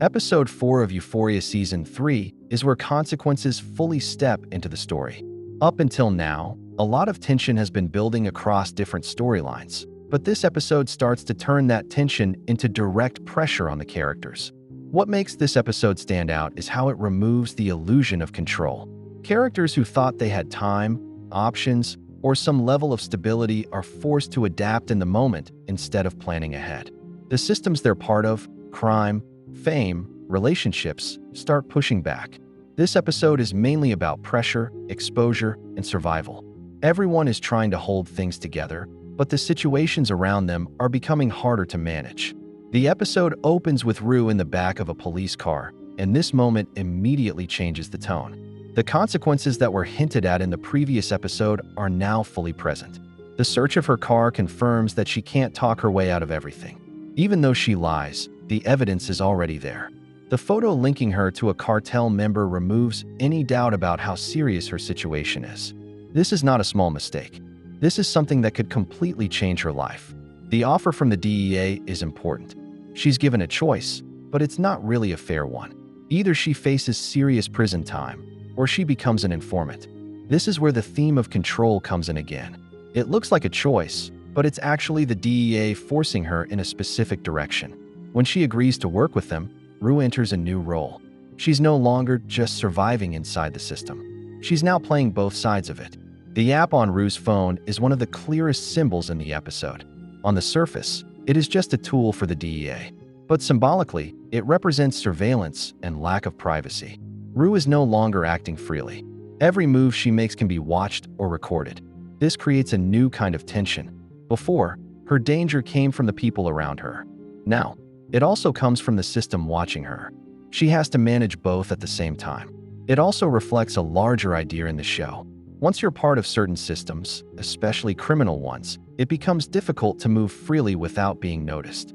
Episode 4 of Euphoria Season 3 is where consequences fully step into the story. Up until now, a lot of tension has been building across different storylines, but this episode starts to turn that tension into direct pressure on the characters. What makes this episode stand out is how it removes the illusion of control. Characters who thought they had time, options, or some level of stability are forced to adapt in the moment instead of planning ahead. The systems they're part of, crime, fame, relationships, start pushing back. This episode is mainly about pressure, exposure, and survival. Everyone is trying to hold things together, but the situations around them are becoming harder to manage. The episode opens with Rue in the back of a police car, and this moment immediately changes the tone. The consequences that were hinted at in the previous episode are now fully present. The search of her car confirms that she can't talk her way out of everything. Even though she lies, the evidence is already there. The photo linking her to a cartel member removes any doubt about how serious her situation is. This is not a small mistake. This is something that could completely change her life. The offer from the DEA is important. She's given a choice, but it's not really a fair one. Either she faces serious prison time, or she becomes an informant. This is where the theme of control comes in again. It looks like a choice, but it's actually the DEA forcing her in a specific direction. When she agrees to work with them, Rue enters a new role. She's no longer just surviving inside the system. She's now playing both sides of it. The app on Rue's phone is one of the clearest symbols in the episode. On the surface, it is just a tool for the DEA. But symbolically, it represents surveillance and lack of privacy. Rue is no longer acting freely. Every move she makes can be watched or recorded. This creates a new kind of tension. Before, her danger came from the people around her. Now, it also comes from the system watching her. She has to manage both at the same time. It also reflects a larger idea in the show. Once you're part of certain systems, especially criminal ones, it becomes difficult to move freely without being noticed.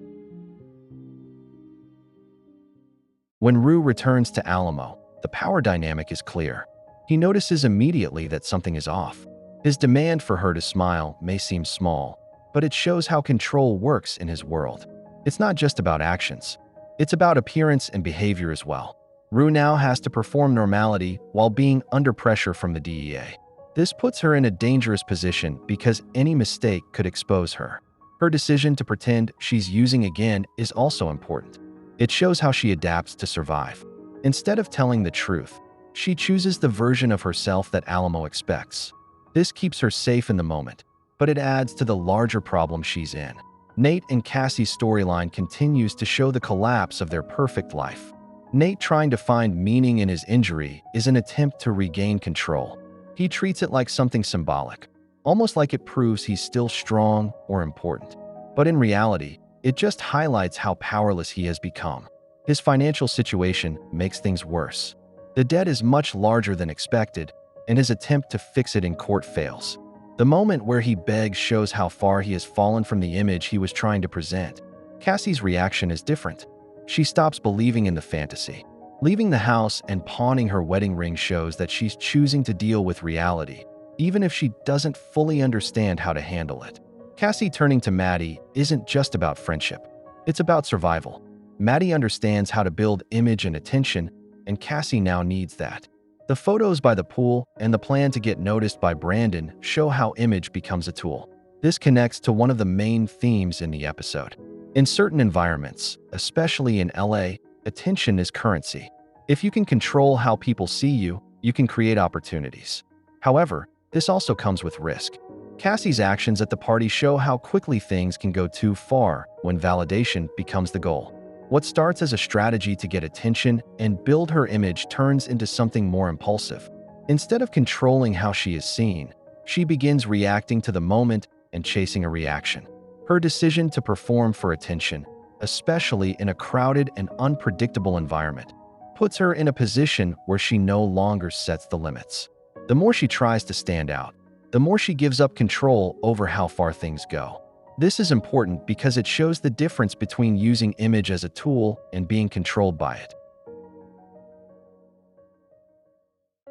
When Rue returns to Alamo, the power dynamic is clear. He notices immediately that something is off. His demand for her to smile may seem small, but it shows how control works in his world. It's not just about actions. It's about appearance and behavior as well. Rue now has to perform normality while being under pressure from the DEA. This puts her in a dangerous position because any mistake could expose her. Her decision to pretend she's using again is also important. It shows how she adapts to survive. Instead of telling the truth, she chooses the version of herself that Alamo expects. This keeps her safe in the moment, but it adds to the larger problem she's in. Nate and Cassie's storyline continues to show the collapse of their perfect life. Nate trying to find meaning in his injury is an attempt to regain control. He treats it like something symbolic, almost like it proves he's still strong or important. But in reality, it just highlights how powerless he has become. His financial situation makes things worse. The debt is much larger than expected, and his attempt to fix it in court fails. The moment where he begs shows how far he has fallen from the image he was trying to present. Cassie's reaction is different. She stops believing in the fantasy. Leaving the house and pawning her wedding ring shows that she's choosing to deal with reality, even if she doesn't fully understand how to handle it. Cassie turning to Maddie isn't just about friendship. It's about survival. Maddie understands how to build image and attention, and Cassie now needs that. The photos by the pool and the plan to get noticed by Brandon show how image becomes a tool. This connects to one of the main themes in the episode. In certain environments, especially in LA, attention is currency. If you can control how people see you, you can create opportunities. However, this also comes with risk. Cassie's actions at the party show how quickly things can go too far when validation becomes the goal. What starts as a strategy to get attention and build her image turns into something more impulsive. Instead of controlling how she is seen, she begins reacting to the moment and chasing a reaction. Her decision to perform for attention, especially in a crowded and unpredictable environment, puts her in a position where she no longer sets the limits. The more she tries to stand out, the more she gives up control over how far things go. This is important because it shows the difference between using image as a tool and being controlled by it.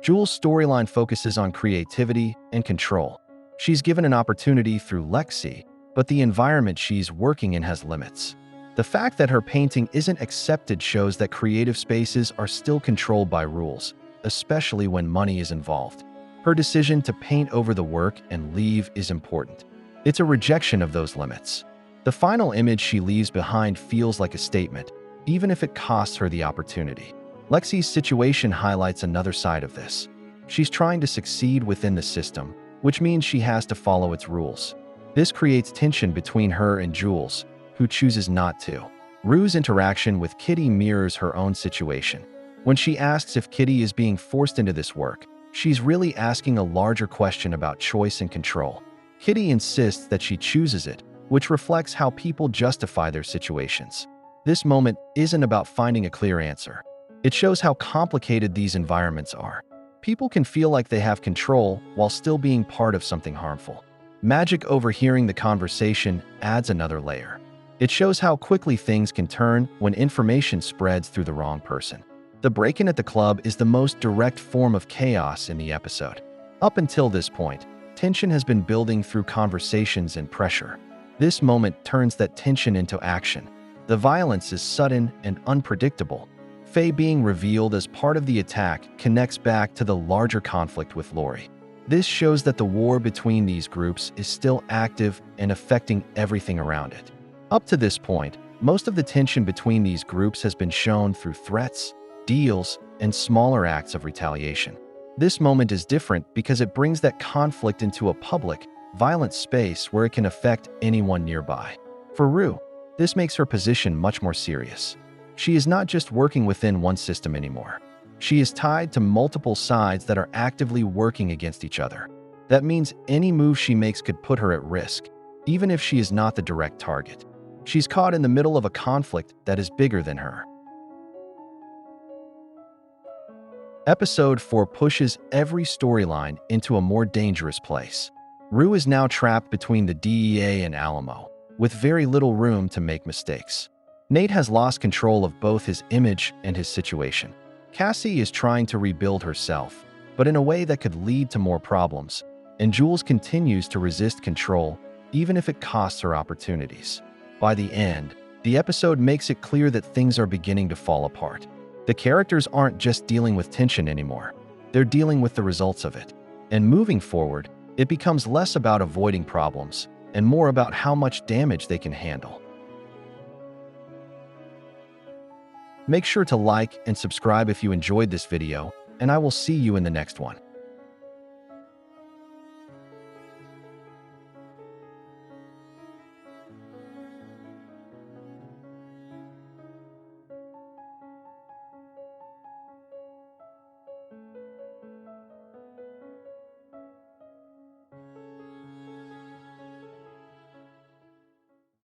Jules' storyline focuses on creativity and control. She's given an opportunity through Lexi, but the environment she's working in has limits. The fact that her painting isn't accepted shows that creative spaces are still controlled by rules, especially when money is involved. Her decision to paint over the work and leave is important. It's a rejection of those limits. The final image she leaves behind feels like a statement, even if it costs her the opportunity. Lexi's situation highlights another side of this. She's trying to succeed within the system, which means she has to follow its rules. This creates tension between her and Jules, who chooses not to. Rue's interaction with Kitty mirrors her own situation. When she asks if Kitty is being forced into this work, she's really asking a larger question about choice and control. Kitty insists that she chooses it, which reflects how people justify their situations. This moment isn't about finding a clear answer. It shows how complicated these environments are. People can feel like they have control while still being part of something harmful. Magic overhearing the conversation adds another layer. It shows how quickly things can turn when information spreads through the wrong person. The break-in at the club is the most direct form of chaos in the episode. Up until this point, tension has been building through conversations and pressure. This moment turns that tension into action. The violence is sudden and unpredictable. Faye being revealed as part of the attack connects back to the larger conflict with Lori. This shows that the war between these groups is still active and affecting everything around it. Up to this point, most of the tension between these groups has been shown through threats, deals, and smaller acts of retaliation. This moment is different because it brings that conflict into a public, violent space where it can affect anyone nearby. For Rue, this makes her position much more serious. She is not just working within one system anymore. She is tied to multiple sides that are actively working against each other. That means any move she makes could put her at risk, even if she is not the direct target. She's caught in the middle of a conflict that is bigger than her. Episode 4 pushes every storyline into a more dangerous place. Rue is now trapped between the DEA and Alamo, with very little room to make mistakes. Nate has lost control of both his image and his situation. Cassie is trying to rebuild herself, but in a way that could lead to more problems, and Jules continues to resist control, even if it costs her opportunities. By the end, the episode makes it clear that things are beginning to fall apart. The characters aren't just dealing with tension anymore, they're dealing with the results of it. And moving forward, it becomes less about avoiding problems and more about how much damage they can handle. Make sure to like and subscribe if you enjoyed this video, and I will see you in the next one.